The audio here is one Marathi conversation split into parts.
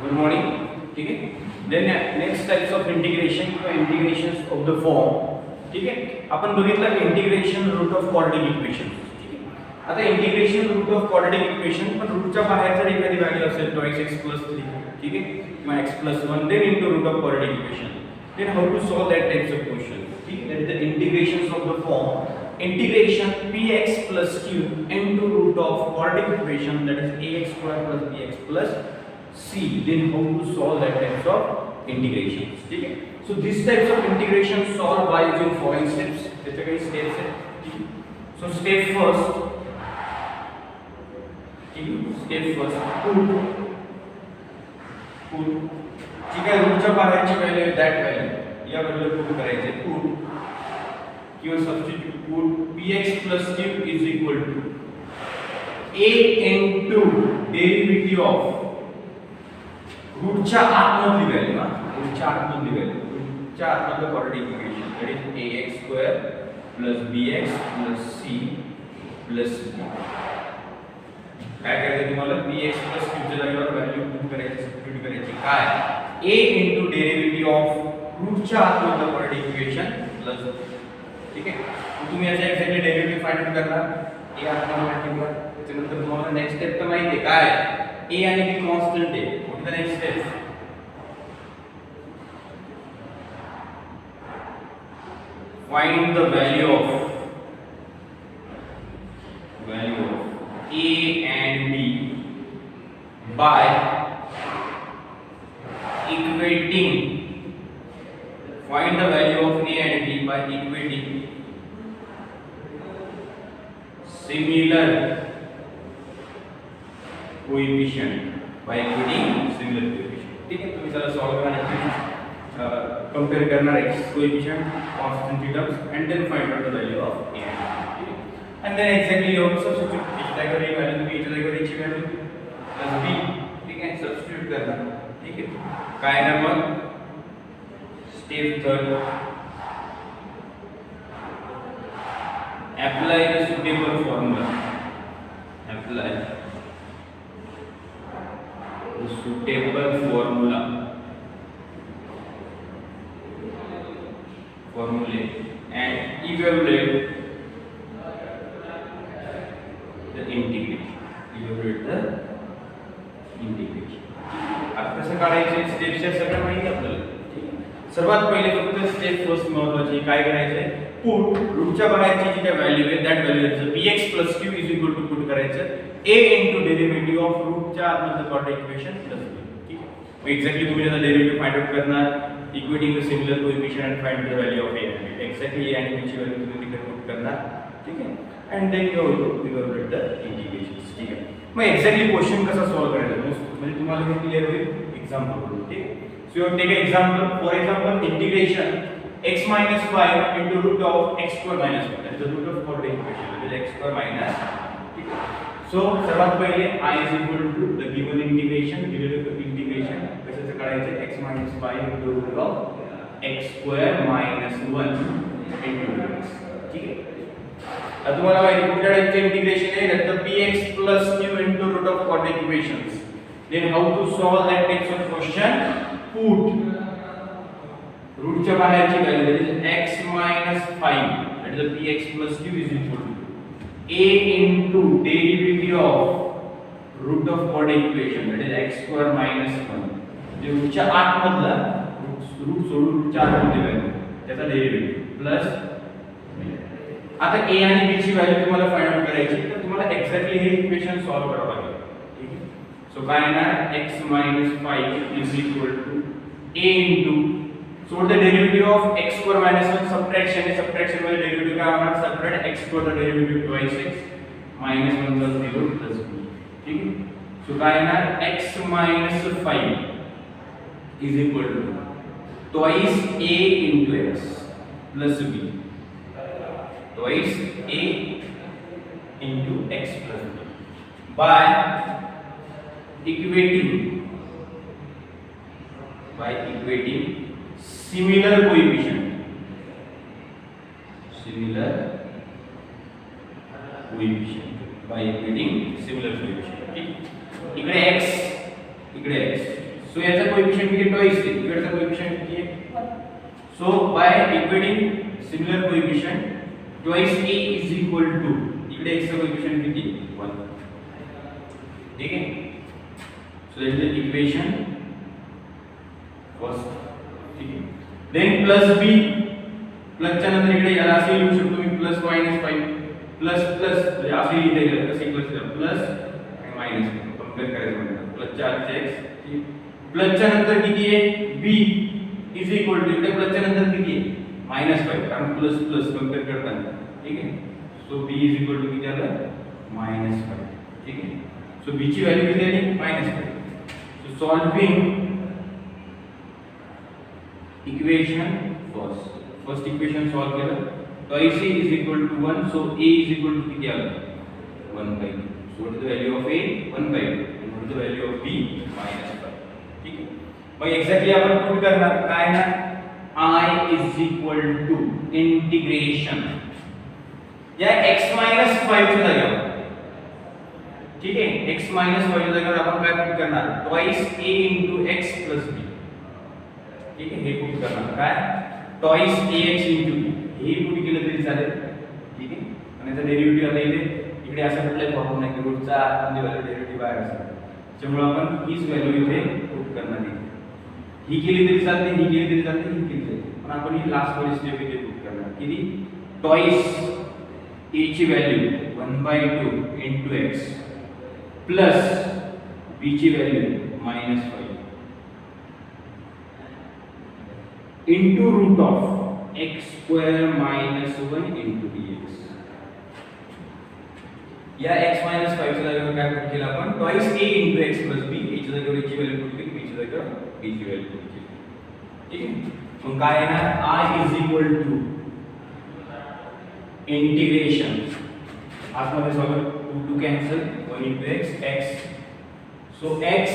Good morning. ठीक आहे. Then next types of integration किंवा इंटिग्रेशन्स ऑफ द फॉर्म. ठीक आहे. आपण बघितलं integration root of quadratic equation. ठीक आहे. आता integration root of quadratic equation पण रूटच्या बाहेर जर एखादी व्हॅल्यू असेल 2x+3, ठीक आहे, किंवा x+1 then into root of quadratic equation. Then how to solve that types of question. ठीक आहे. That is the integrations of the form integration px plus q into root of quadratic equation, that is ax square plus bx plus c. Then how to solve that types of integrations. ठीक है. So these types of integration solved by using following steps. त्याचे काही steps आहेत. So step first, step first put ठीक आहे, रूटच्या बाहेरची व्हॅल्यू that व्हॅल्यू या व्हॅल्यूला पुट करायचे. put किंवा substitute put px plus q is equal to a into derivative of रूटच्या आतमधली व्हॅल्यू, रूटच्या आतमधली व्हॅल्यू, रूटच्या आतमधलं quadratic equation, that is ax square plus bx plus c plus b. काय करायचं तुम्हाला px plus q च्या जागेवर व्हॅल्यू पुट करायची, सबस्टिट्यूट करायची. काय a into derivative of रूटच्या आतमधलं क्वाड्रेटिक इक्वेशन प्लस. ठीक आहे. तुम्ही याचा एक्झॅक्टली डेरिव्हेटिव्ह फाइंड आउट करणार. a आत्ता मल्टिप्लाय, त्यानंतर तुम्हाला नेक्स्ट स्टेप तर माहिती आहे काय, a आणि b कॉन्स्टंट आहे. What is the next step? Find the value of a and b by equating. Find the value of a and b by equating similar coefficient. By equating similar coefficient. ठीक है. तुम्ही त्याला सॉल्व करणार, कंपेयर करणार x coefficient, constant terms, and then find out the value of a and b. And then exactly you have to substitute. इस जागेवर एक value तुम्ही इस जागेवर एक value plus b. ठीक है. substitute करणार. ठीक है. काय ना मग step third, apply the suitable formula. Apply the suitable formula. Formulate and evaluate the integration. Evaluate the integration. आता कसं काढायचे स्टेप्स या सगळं माहिती आपल्याला. सर्वात पहिले फक्त स्टेप फर्स्ट महत्त्वाची काय करायचंय, पुट रूटच्या बाहेरची जी काय व्हॅल्यू आहे दॅट व्हॅल्यू याचं px plus q is equal to put करायचं a into derivative of रूटच्या आतमधलं क्वाड्रेटिक इक्वेशन प्लस b. ठीक आहे. मग एक्झॅक्टली तुम्ही त्याचा डेरिव्हेटिव्ह फाइंड आउट करणार, equating the similar coefficient and find the value of a and b. Exactly a and b ची व्हॅल्यू तुम्ही तिथे पुट करणार. ठीक आहे. and then you will evaluate the integrations. ठीक आहे. मग एक्झॅक्टली क्वेश्चन कसा सॉल्व करायचा म्हणजे तुम्हाला हे क्लिअर होईल एक्झाम्पल करून. ठीक आहे. So you take an example. For example, integration x minus 5 into root of x square minus 1. That is the root of quadratic equation. That is x square minus. So सर्वात पहिले I is equal to the given integration. Given integration कशाचं काढायचं, x minus 5 into root of x square minus 1 into x. ठीक आहे. आता तुम्हाला माहिती कुठल्या टाइपचे इंटिग्रेशन आहे, त्यात px plus q into root of quadratic equations. Then how to solve that types of question? Put रूटच्या बाहेरची value that is x minus 5, that is the px plus q is equal to a into derivative of root of quadratic equation, that is x square minus 1. जे रूटच्या आतमधला रूट सोडून रूटच्या आतमधली व्हॅल्यू त्याचा डेरिव्हेटिव्ह प्लस. आता a आणि b ची व्हॅल्यू तुम्हाला फाइंड आउट करायची, तर तुम्हाला एक्झॅक्टली हे इक्वेशन सॉल्व करावं लागेल. ठीक आहे. सो काय येणार, x minus 5 is equal to a into, so the derivative of x square minus 1 subtraction is, subtraction मध्ये derivative काय होणार, subtract x square चा derivative twice x minus 1 plus 0 plus b. ठीक आहे. सो काय येणार, x minus 5 is equal to twice a into x plus b, twice a into x plus b by equating similar coefficient by equating similar coefficient. ठीक. इकडे x सो याचा कोएफिशिएंट किती ट्वाइस आहे, इकडचा कोएफिशिएंट किती आहे 1. So by equating similar coefficient twice a is equal to इकडे x चा कोएफिशिएंट किती 1. ठीक आहे. So that is the equation first. ठीक आहे. देन प्लस b प्लसच्या नंतर इकडे याला असे लिहू शकतो मी प्लस मायनस 5 प्लस प्लस म्हणजे असे लिहिता येईल कसे प्लस प्लस आणि मायनस कंपेअर करायचं म्हणजे प्लस 4x प्लसच्या नंतर किती आहे b इज इक्वल टू इकडे प्लसच्या नंतर किती आहे मायनस 5 कारण प्लस प्लस कंपेअर करताना. ठीक आहे. So b is equal to किती आलं मायनस 5. ठीक आहे. सो b ची व्हॅल्यू किती आली minus 5. So solving equation first equation solve केलं twice a is equal to 1 so a is equal to किती आलं 1/2. so what is the value of a 1/2 and what is the value of b -5. ठीक आहे. मग एक्झॅक्टली आपण पुट करणार काय ना I is equal to integration या x -5 च्या जागेवर. ठीक आहे. x -5 च्या जागेवर आपण काय पुट करणार twice a into x plus b. ठीक आहे. हे पुट करणार काय twice ax into b हे पुट केलं तरी चालेल. ठीक आहे. आणि याचा डेरिव्हेटिव्ह आता इकडे असा कुठलाही प्रॉब्लेम नाही की रूटचा आतमध्ये व्हॅल्यू डेरिव्हेटिव्ह बाहेर असेल. त्यामुळे आपण हीच व्हॅल्यू इथे पुट करणार आहे. ही केली तरी चालते, ही केली तरी चालते, ही केली तरी. पण आपण ही लास्ट वाली स्टेप इथे पुट करणार. किती twice a ची value 1/2 into x plus b ची value -5 into root of x square minus 1 into dx. या x minus 5 च्या जागेवर काय पुट केलं आपण twice a into x plus b. a च्या जागेवर a ची व्हॅल्यू पुट केली, b च्या जागेवर b ची व्हॅल्यू पुट केली. ठीक आहे. मग काय येणार I is equal to integration आतमध्ये solve 2 cancel 1 into x x. So x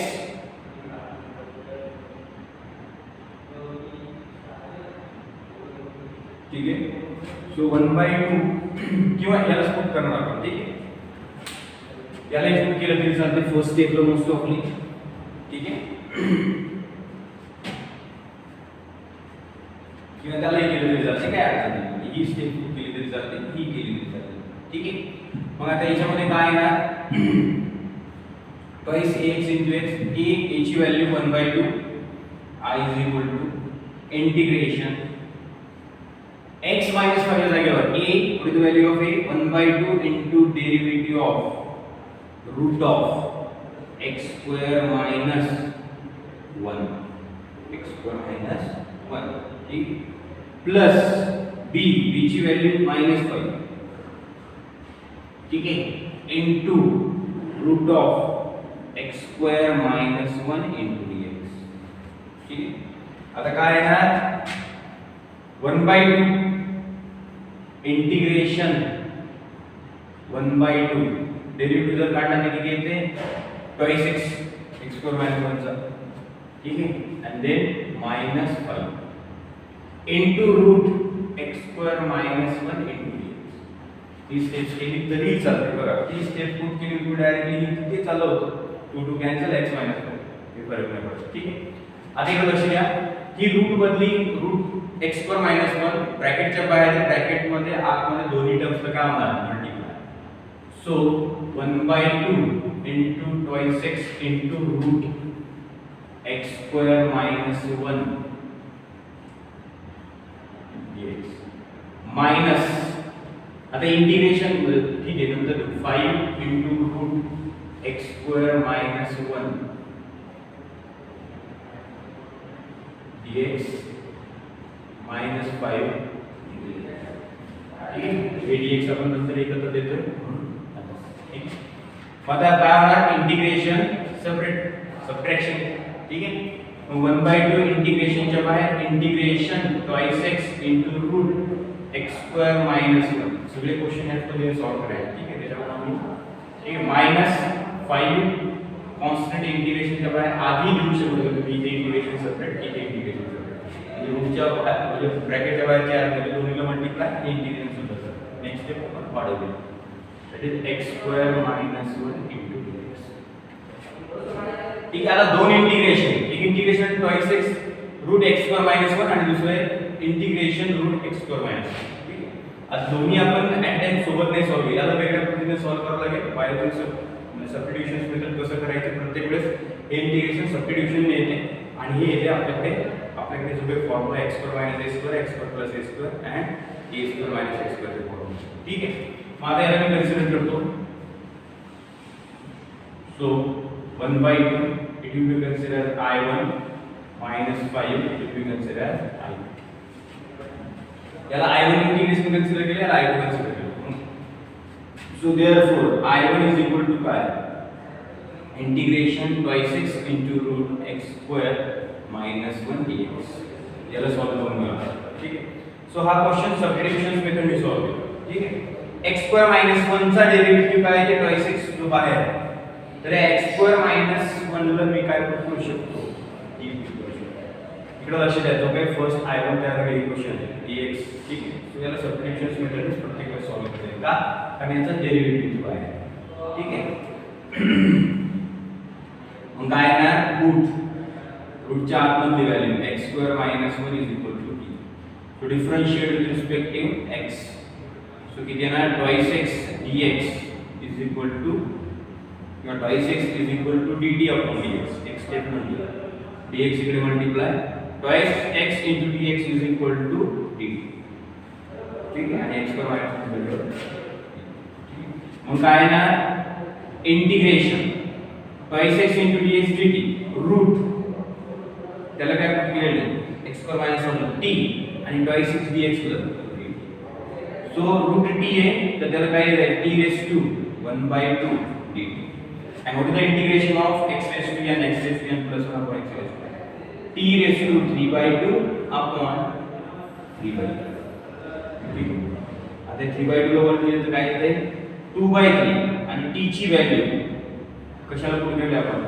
ठीक आहे. सो 1/2 किंवा याला पुट करणार आपण. ठीक आहे. याला पुट केलं तरी चालते फर्स्ट स्टेपला मोस्ट ऑफली. ठीक आहे. किंवा त्याला केलं तरी चालते काय अडचण नाही. ही स्टेप पुट केली तरी चालते, ही केली तरी चालते. ठीक आहे. मग आता याच्यामध्ये काय येणार twice ax into x a ची value 1/2 I is equal to integration x minus 5 च्या जागेवर a with the value of a 1/2 into derivative of root of x square minus 1 x square minus 1. ठीक प्लस b ची व्हॅल्यू -5. ठीक आहे. into root of x square minus 1 into dx. ठीक आहे. आता काय येणार 1/2 इंटिग्रेशन 1/2 डेरिव्हेटिव्ह जर काढला तर किती येते twice x square minus 1 चा. ठीक आहे. and then -5 into root x square minus 1 into dx. He step केली तरी चालते. बघा ही स्टेप पुट केली की डायरेक्टली किती चालू होतं 2 कॅन्सल x -5 हे फरक नाही पडत. ठीक आहे. आता इकडे लक्ष द्या ही रूट बदली रूट x square minus 1 ब्रॅकेटच्या बाहेर ब्रॅकेटमध्ये आतमध्ये दोन्ही टर्म्सचं काय होणार multiply. So 1/2 into twice x into root x square minus 1 dx minus आता इंटिग्रेशन ठीक आहे नंतर 5 into root x square minus 1 dx minus 5 ठीक आहे. हे dx आपण नंतर एकत्र देतो. ठीक आहे. आता काय होणार इंटिग्रेशन सेपरेट सबट्रॅक्शन. ठीक आहे. 1/2 इंटिग्रेशनच्या बाहेर integration twice x into root x square minus 1 सगळे क्वेश्चन यात मध्ये सॉल्व करायचे. ठीक आहे. त्याच्यामुळे आम्ही ठीक आहे -5 कॉन्स्टंट इंटिग्रेशनच्या बाहेर आधी लिहू शकतो की इथे इंटिग्रेशन सेपरेट इथे इंटिग्रेशन सेपरेट म्हणजे रूटच्या म्हणजे ब्रॅकेटच्या बाहेरच्या आतमध्ये दोन्हीला मल्टिप्लाय हे इंटिग्रेशन सुद्धा सर नेक्स्ट स्टेप आपण वाढवली that is x square minus 1 into dx. ठीक आहे. आता दोन इंटिग्रेशन, एक integration twice x root x square minus 1 आणि दुसरे integration root x square minus 1. ठीक आहे. आता दोन्ही आपण ऍट टाइम सोबत नाही सॉल्व्ह केलं, याला वेगळ्या पद्धतीने सॉल्व्ह करावं लागेल. बायोलॉजिकल सबस्टिट्यूशन मेथड कसं करायचं, प्रत्येक वेळेस हे इंटिग्रेशन सबस्टिट्यूशन येते आणि हे येते आपल्याकडे जो काही formula x square minus a square x square plus a square end a square minus x square चे फॉर्म्युला. ठीक आहे. मग आता याला मी कन्सिडर करतो. So 1/2 it will be considered I1 minus 5 it will be considered I2. याला I1 इंटिग्रेशन कन्सिडर केले, याला I2 कन्सिडर केले. So therefore I1 is equal to काय, integration twice x into root x square minus 1 dx. याला सॉल्व करून घ्या. ठीक आहे. सो हा क्वेश्चन सबस्टिट्यूशन मेथड मी सॉल्व केला. ठीक आहे. x स्क्वेअर मायनस 1 चा डेरिव्हेटिव्ह काय आहे, twice x जो बाहेर आहे, तर x स्क्वेअर मायनस 1 ला मी काय करू शकतो, d करू शकतो. इकडे लक्ष द्या, जो काही फर्स्ट I1 तयार केलेली इक्वेशन आहे dx. ठीक आहे. सो याला सबस्टिट्यूशन मेथड प्रत्येक वेळेस सॉल्व करायचं का, कारण याचा डेरिव्हेटिव्ह आहे. ठीक आहे. मग काय ना, रूटच्या आतमधली value x square minus 1 is equal to d. So differentiate with respective x. So किती येणार, twice x dx is equal to किंवा twice x is equal to dt upon dx. x step म्हणजे dx इकडे multiply twice x into dx is equal to dt. ठीक आहे. आणि x स्क्वेअर मायनस 1. मग काय ना, integration twice x into dx dt root त्याला काय केलेलं आहे, x स्क्वेअर मायनस 1 t आणि twice x dx plus dt. So root t आहे तर त्याला काय आहे, t raised to 1/2 dt. and what is the integration of x raised to n x raised to n plus 1 upon x raised to n, t raised to 3/2 upon 3/2. ठीक आहे. आता 3/2 ला वर दिले तर काय येते, 2/3 आणि t ची व्हॅल्यू कशाला पुट केली आपण,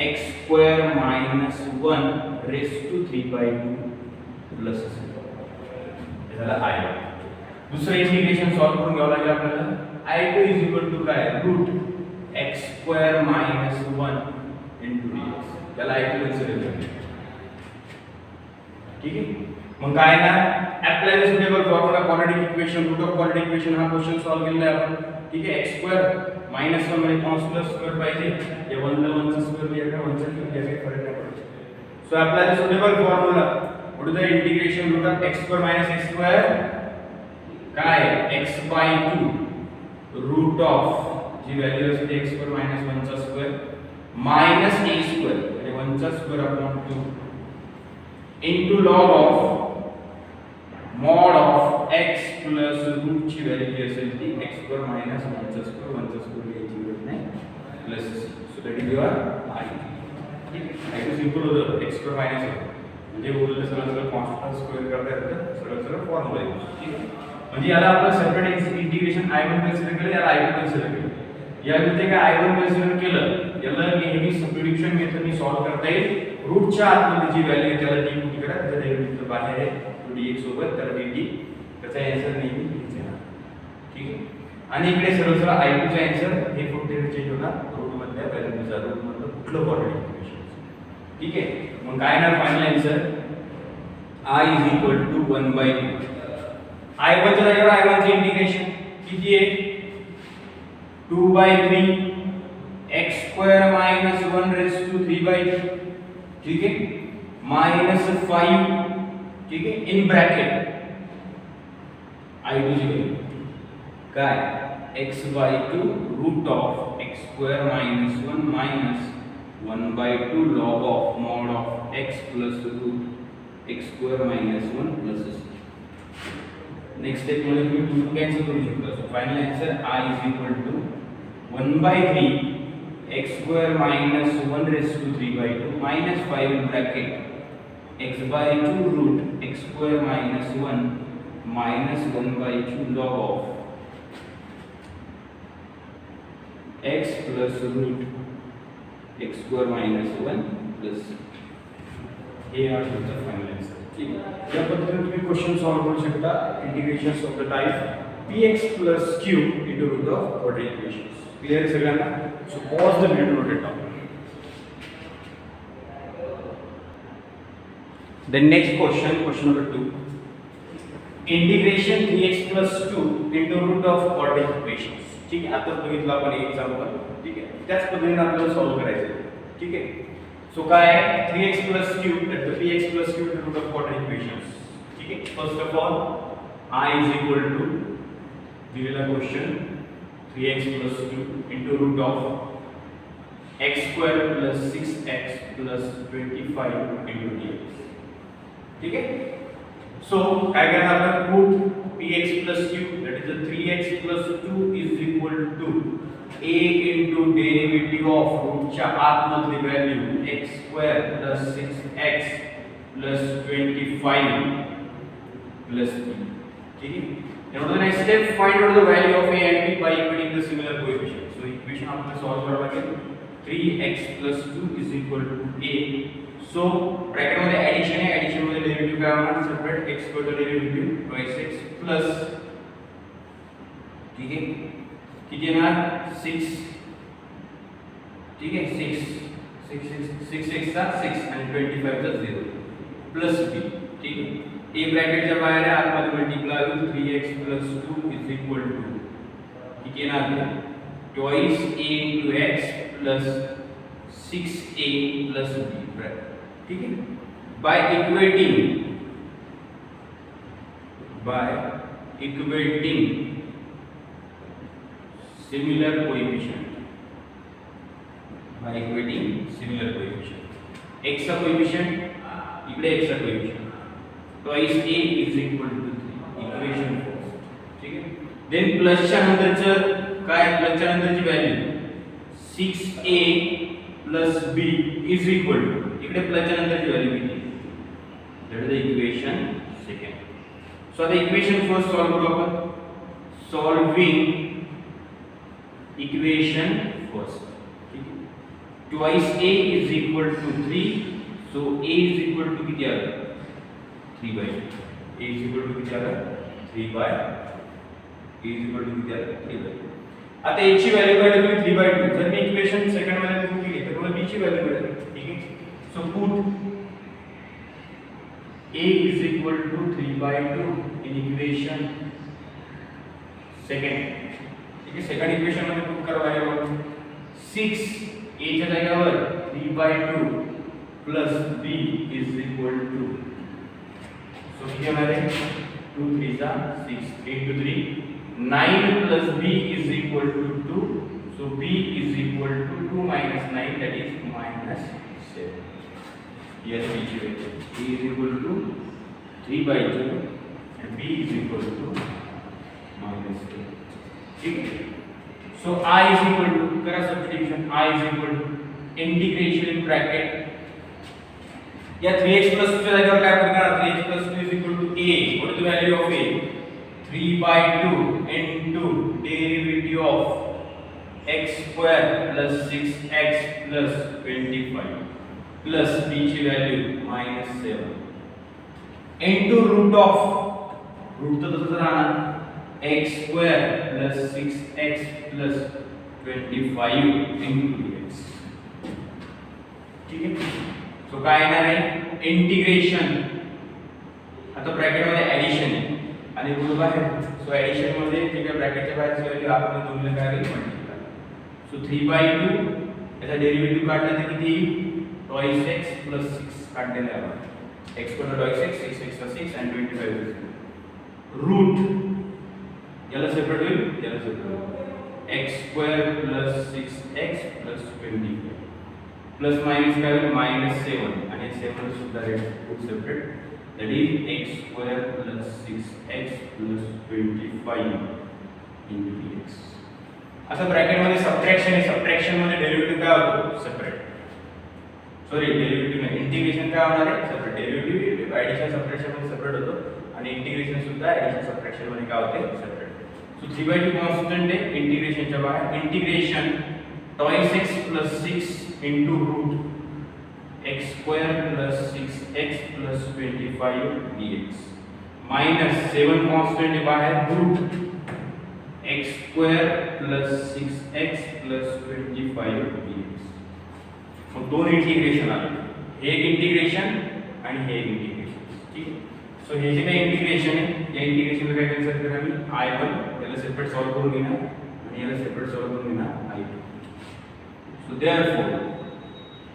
x square minus 1 raise to 3/2 plus हे झालं I1. दुसरं इंटिग्रेशन सॉल्व करून घ्यावं लागेल आपल्याला. I2 इज इक्वल टू काय, root x square minus 1 into dx. त्याला I2 कन्सिडर करायचं. ठीक आहे. मग काय ना, apply the suitable formula quadratic equation, root of quadratic equation हा क्वेश्चन सॉल्व केलेला आहे आपण. ठीक आहे. x स्क्वेअर मायनस 1 मध्ये कॉन्स प्लस स्क्वेअर पाहिजे, या 1 ला 1 चा स्क्वेअर लिया का 1 चा क्यूब लिया का फरक नाही पडत. सो apply the suitable formula. What is the integration root of x square minus a square काय, x/2 रूट ऑफ जी व्हॅल्यू असते x स्क्वेअर मायनस 1 चा स्क्वेअर मायनस a स्क्वेअर म्हणजे 1 चा स्क्वेअर upon 2 into log of mod of x plus root ची व्हॅल्यू जी असेल ती x स्क्वेअर मायनस 1 चा स्क्वेअर 1 चा स्क्वेअर याची गरज नाही plus. So that is your I. ठीक आहे. I2 सिंपल होतं, x स्क्वेअर मायनस 1 म्हणजे बोललं सगळं कॉन्स्टंट स्क्वेअर करता येतं, सगळं फॉर्म्युला आहे. ठीक आहे. म्हणजे याला आपण सेपरेट इंटिग्रेशन I1 कन्सिडर केलं, याला I2 कन्सिडर केलं. या व्यतिरिक्त काय I1 कन्सिडर केलं, याला नेहमी सबस्टिट्यूशन मेथडने सॉल्व करता येईल. रूटच्या आतमध्ये जी व्हॅल्यू आहे त्याला डी पुट करा, त्याचा डेरिव्हेटिव्ह बाहेर आहे dx सोबत, तर dt त्याचा आन्सर नेहमी हेच येणार. ठीक आहे. आणि इकडे सरळ सरळ I2 चा आन्सर हे फक्त चेंज होणार रूट मधल्या व्हॅल्यूनुसार, रूट मधलं कुठलं क्वाड्रॅटिक इक्वेशन. ठीक आहे. मग काय येणार final answer, I is equal to 1/2. I1 च्या जागेवर I1 चे इंटिग्रेशन किती आहे, 2/3 x square minus 1 raise to 3/2. ठीक आहे. मायनस 5. ठीक आहे. इन ब्रॅकेट I2 ची व्हॅल्यू काय, x/2 root of x square minus 1 minus 1/2 log of mod of x plus root x square minus 1 plus. Next step मध्ये तुम्ही 2 कॅन्सल करू शकता. So final answer I is equal to 1/3 x square minus 1 raise to 3/2 minus 5 in bracket x/2 root x square minus 1 minus 1/2 log of x plus root x square minus 1 plus हे आहे तुमचा फायनल आन्सर. ठीक आहे. या पद्धतीने तुम्ही क्वेश्चन सॉल्व करू शकता, integrations of the type px plus q into root of quadratic equations. Clear आहे सगळ्यांना. So pause the video, note it down. Then next question, question number 2. Integration 3x plus 2 into root of quadratic equations. ठीक आहे, आता बघितलं आपण एक एक्झाम्पल. ठीक आहे, त्याच पद्धतीने आपल्याला सॉल्व्ह करायचं आहे. ठीक आहे, सो काय आहे 3x plus q that the px plus q into root of quadratic equations. ठीक आहे, first of all I is equal to दिलेला question 3x plus 2 into root of x square plus 6x plus 25 into dx. ठीक है, सो काय करणार आपण put px plus q that is the 3x plus 2 is equal to a into derivative of root च्या आतमधली value x square plus 6x plus 25 plus b. ठीक है, now the next step, find out the value of a and b by equating the similar coefficients. So equation आपल्याला सॉल्व करावा लागेल. 3x plus 2 is equal to a. So bracket मध्ये ऍडिशन आहे, ऍडिशन मध्ये डेरिव्हेटिव्ह काय होणार, सेपरेट x चा डेरिव्हेटिव्ह twice x प्लस, ठीक आहे, किती येणार 6. ठीक आहे, 6 चा 6 आणि 25 चा 0 प्लस b. ठीक आहे, a ब्रॅकेटच्या बाहेर आहे, आतमध्ये मल्टिप्लाय होईल 3x plus 2 is equal to किती येणार twice a into x plus 6a plus b. ठीक है, by equating similar coefficient, x चा coefficient इकडे x चा coefficient twice a is equal to 3 equation first. ठीक है, देन प्लस च्या नंतरचं काय, प्लस च्या नंतरची value 6a plus b is equal to इकडे प्लस च्या नंतरची व्हॅल्यू किती, that is the equation second. So आता इक्वेशन फर्स्ट सॉल्व करू आपण. Solving equation first. ठीक आहे, twice a is equal to 3. So a is equal to किती आलं 3/2. a is equal to किती आलं 3/2. आता a ची व्हॅल्यू काढली तुम्ही 3/2. जर मी इक्वेशन सेकंड मध्ये मूव केली तर मला b ची व्हॅल्यू मिळेल. ठीक आहे, so put a is equal to 3/2 in equation second. ठीक आहे, सेकंड इक्वेशन मध्ये पुट करा व्हॅल्यू 6 a च्या जागेवर 3/2 plus b is equal to, so किती होणार आहे 2 3 चा 6 8 to 3 9 plus b is equal to 2. So b is equal to 2 minus 9, that is minus 7. Here b is equal to a is equal to 3/2 and b is equal to minus 7. ठीक है, so I is equal to, करा substitution, I is equal to integration in bracket या 3x plus 2 च्या जागेवर काय करणार, 3x plus 2 is equal to a. What is the value of a? 3/2 into derivative of x square plus 6x plus 25 plus b ची व्हॅल्यू -7 into root of, रूट तर तसंच राहणार x square plus 6x plus 25 into dx. ठीक आहे, सो काय येणार आहे इंटिग्रेशन. आता ब्रॅकेट मध्ये ऍडिशन आहे आणि रूट बाहेर, सो ऍडिशन मध्ये ठीक आहे ब्रॅकेटच्या बाहेरची व्हॅल्यू आपण दोन्हीला काय करेल मल्टिप्लाय. सो 3/2 याचा डेरिव्हेटिव्ह काढला तर किती twice x plus 6 काढलेला आहे आपण. x = twice x, 6x = 6 and 25 route याला सेपरेट होईल, याला सेपरेट होईल x² plus 6x plus 25 plus minus काय होईल -7 आणि 7 सुद्धा rate separate, that is x² plus 6x plus 25 into dx. आता ब्रॅकेट मध्ये सबट्रॅक्शन आहे, सबट्रॅक्शन मध्ये डेरिव्हेटिव्ह काय होतो सेपरेट, सॉरी डेरिव्हेटिव्ह नाही इंटिग्रेशन काय होणार आहे सेपरेट. डेरिव्हेटिव्ह ऍडिशन सबट्रॅक्शन मध्ये सेपरेट होतो आणि इंटिग्रेशन सुद्धा ऍडिशन सबट्रॅक्शन मध्ये काय होते सेपरेट. सो 3/2 कॉन्स्टंट आहे इंटिग्रेशनच्या बाहेर. Integration twice x plus 6 into root x² plus 6x plus 25 dx minus 7 constant है बाहर root x² plus 6x plus 25 dx. मग दोन इंटिग्रेशन आले, हे एक इंटिग्रेशन आणि हे एक इंटिग्रेशन. ठीक आहे. सो हे जे काही इंटिग्रेशन आहे या इंटिग्रेशनला काय कन्सिडर करा मी I1 याला सेपरेट सॉल्व करून घेणार आणि याला सेपरेट सॉल्व करून घेणार I2. सो देयरफॉर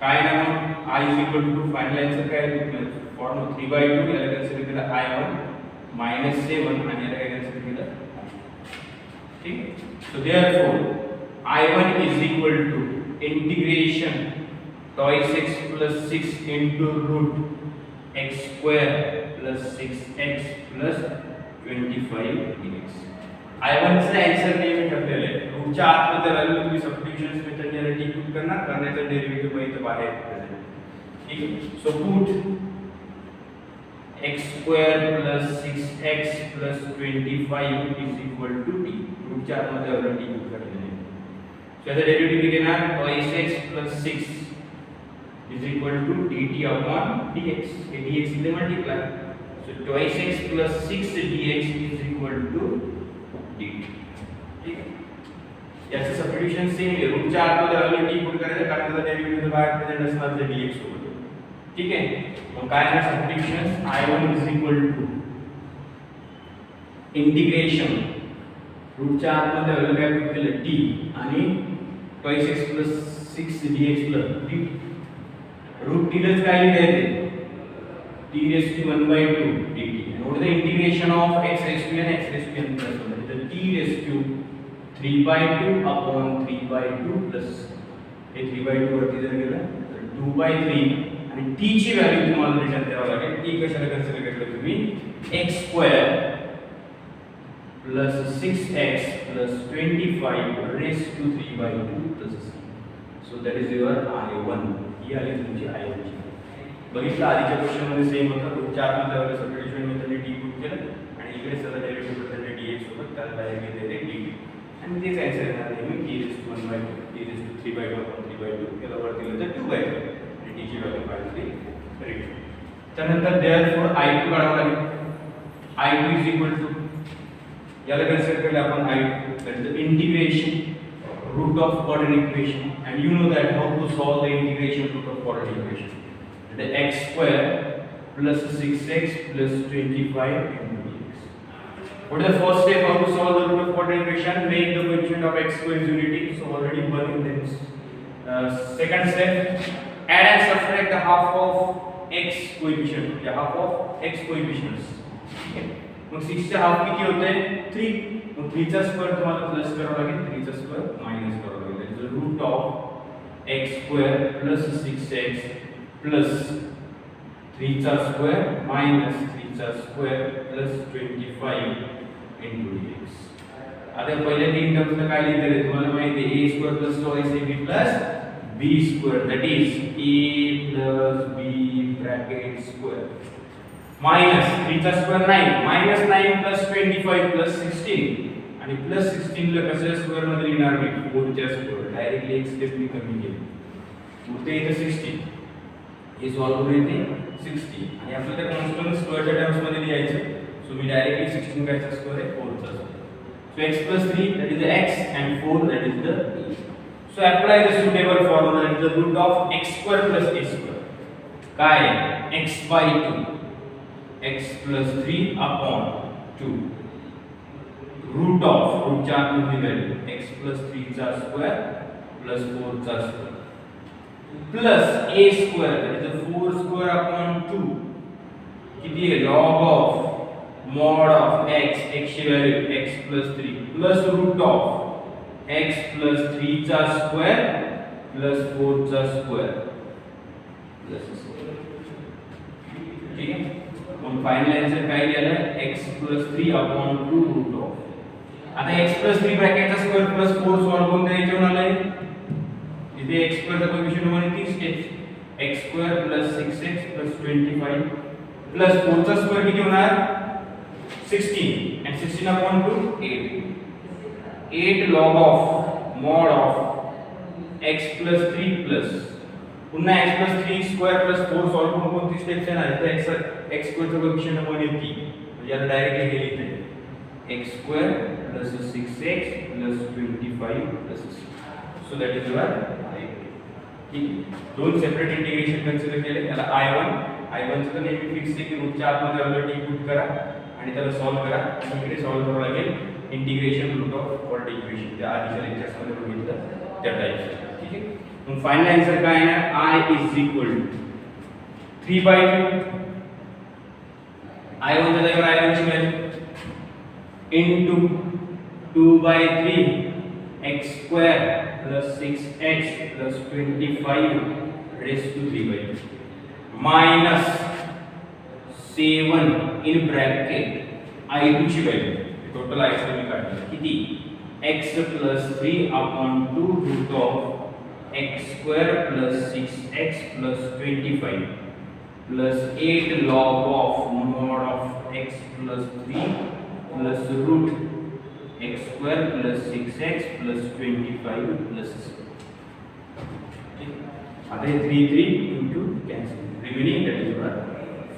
काय ना मग I is equal to final answer काय आहे फॉर्म 3/2 याला कन्सिडर केला I1 -7 आणि याला काय कन्सिडर केलं ठीक आहे. So therefore I1 is equal to integration twice x plus 6 into root x square plus 6x plus 25 dx. I1 चा आन्सर नेहमी ठरलेला आहे. रूटच्या आतमध्ये व्हॅल्यू तुम्ही सबस्टिट्यूशन्स मेथडने रिट्यूट करण्याचा डेरिव्हेटिव्ह इथे बाहेर प्रेझेंट. ठीक आहे. So put x square plus 6x plus 25 is equal to t. रूटच्या आतमध्ये व्हॅल्यू t पुट करायची आहे. सो याचा डेरिव्हेटिव्ह घेणार twice x plus 6 is equal to dt upon dx. हे dx इथे multiply. So twice x plus 6 dx is equal to dt. ठीक आहे. याचं सबस्टिट्यूशन सेम आहे. रूटच्या आतमध्ये व्हॅल्यू t पुट करायचं कारण त्याचा डेरिव्हेटिव्ह बाहेर प्रेझेंट असणार ते dx सोबत. ठीक आहे. मग काय आहे substitution I1 is equal to integration रूटच्या आतमध्ये व्हॅल्यू काय पुट केलं t आणि twice x plus 6 dx plus dt. Root t ला काय लिहायचे t raised to 1/2 dt. And what is the integration of x raised to n x raised to n plus 1? That is t raised to 3/2 upon 3/2 plus हे 3/2 वरती जर गेलं तर 2/3 आणि t ची व्हॅल्यू तुम्हाला रिटर्न द्यावी लागेल. t कशाला कन्सिडर केलं तुम्ही x square plus 6x plus 25 raised to 3/2 plus c. So that is your I1. ही आली तुमची I1 ची. बघितलं आधीच्या क्वेश्चन मध्ये सेम होतं. रूटच्या आतमध्ये व्हॅल्यू सबस्टिट्यूशन मेथडने t पुट केलं आणि इकडे सगळं डेरिव्हेटिव्ह प्रेझेंट dx सोबत त्याला डायरेक्टली देते dt. आणि तेच आन्सर येणार नेहमी t raised to 1/2 t raised to 3/2 upon 3/2 याला वरती दिलं तर 2/2 आणि t ची व्हॅल्यू पाहिजे रिटर्न. त्यानंतर देयरफॉर I2 काढावं लागेल. I2 is equal to याला कन्सिडर केलं आपण I2 that is the integration root of quadratic equation and you know that how to solve the integration root of quadratic equation. The x square plus 6x plus 25 into dx. What is the first step how to solve the root of quadratic equation? Make the coefficient of x square is unity. So already one in this. Second step, add and subtract the half of x coefficient. The half of x coefficients. Okay. मग 6 चा हाफ किती होते 3. मग 3 चा स्क्वेअर तुम्हाला प्लस करावा लागेल 3 चा स्क्वेअर मायनस करावा लागेल. That is the root of x square plus 6x plus 3 चा स्क्वेअर minus 3 चा स्क्वेअर plus 25 into dx. आता पहिले तीन टर्म्सला काय लिहिलेले तुम्हाला माहिती आहे a square plus 2ac plus b square that is a plus b bracket square minus 3 चा स्क्वेअर 9 minus 9 plus 25 plus 16 आणि plus 16 ला कशा स्क्वेअर मध्ये लिहिणार मी 4 च्या स्क्वेअर डायरेक्टली एक स्टेप मी कमी केली उरते इथे 16 हे सॉल्व्ह करून येते 60 आणि आपल्याला कॉन्स्टंट स्क्वेअरच्या टर्म्स मध्ये लिहायचे सो मी डायरेक्टली 16 काय चा स्क्वेअर आहे 4 चा square so x plus 3 that is the x and 4 that is the a. So apply the suitable formula that is the root of x square plus a square काय x by 2 x plus 3 upon 2 root of root च्या आतमध्ये व्हॅल्यू x plus 3 चा स्क्वेअर plus 4 चा square plus a square that is the 4 square upon 2 किती आहे log of mod of x x ची value x plus 3 plus root of x plus 3 चा स्क्वेअर plus 4 चा स्क्वेअर plus ठीक आहे मग फायनल आन्सर काय लिहिलं x plus 3 upon 2 root of आता x plus 3 ब्रॅकेटचा स्क्वेअर plus 4 सॉल्व्ह करून द्यायचं आलाय इथे x स्क्वेअर चा कोएफिशिएंट मध्ये 3 steps x square plus 6x plus 25 plus 4 चा स्क्वेअर किती होणार 16 and 16 upon 2 8 log of mod of x plus 3 plus पुन्हा x plus 3 square plus 4 solve करून कोणती स्टेप्स आहे ना इथे x स्क्वेअर चा कोएफिशिएंट मध्ये 3 म्हणजे याला डायरेक्टली हे लिहिते x square plus 6x plus 25 plus 6 so that is your ठीक आहे. दोन सेपरेट इंटिग्रेशन कन्सिडर केले. त्याला I1 चं तर नेहमी फिक्स आहे की रूटच्या आतमध्ये ऑलरेडी पुट करा आणि त्याला सॉल्व्ह करा. आणि इकडे सॉल्व्ह करावं लागेल integration root of all equation, त्या आधीच्या लेक्चर्स मध्ये बघितलं त्या टाइपचं. ठीक आहे. मग फायनल आन्सर काय येणार? I is equal to 3/2 I1 च्या जागेवर I1 ची value into 2/3 x square plus 6x plus 25 raised to 3/2 minus 7 in bracket I2 ची व्हॅल्यू टोटल I2 मी काढली किती x plus 3 upon 2 root of x square plus 6x plus 25 plus 8 log of mod of x plus 3 plus root x square plus 6x plus 25 plus 6. आता हे 3 into cancel remaining that is your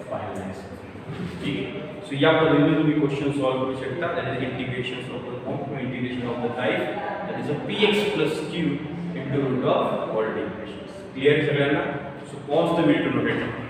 final answer. ठीक आहे. सो या पद्धतीने तुम्ही क्वेश्चन सॉल्व करू शकता. that is integration of the form or integration of the type that is a px plus q into root of all equations. Clear सगळ्यांना? So pause the video to note it.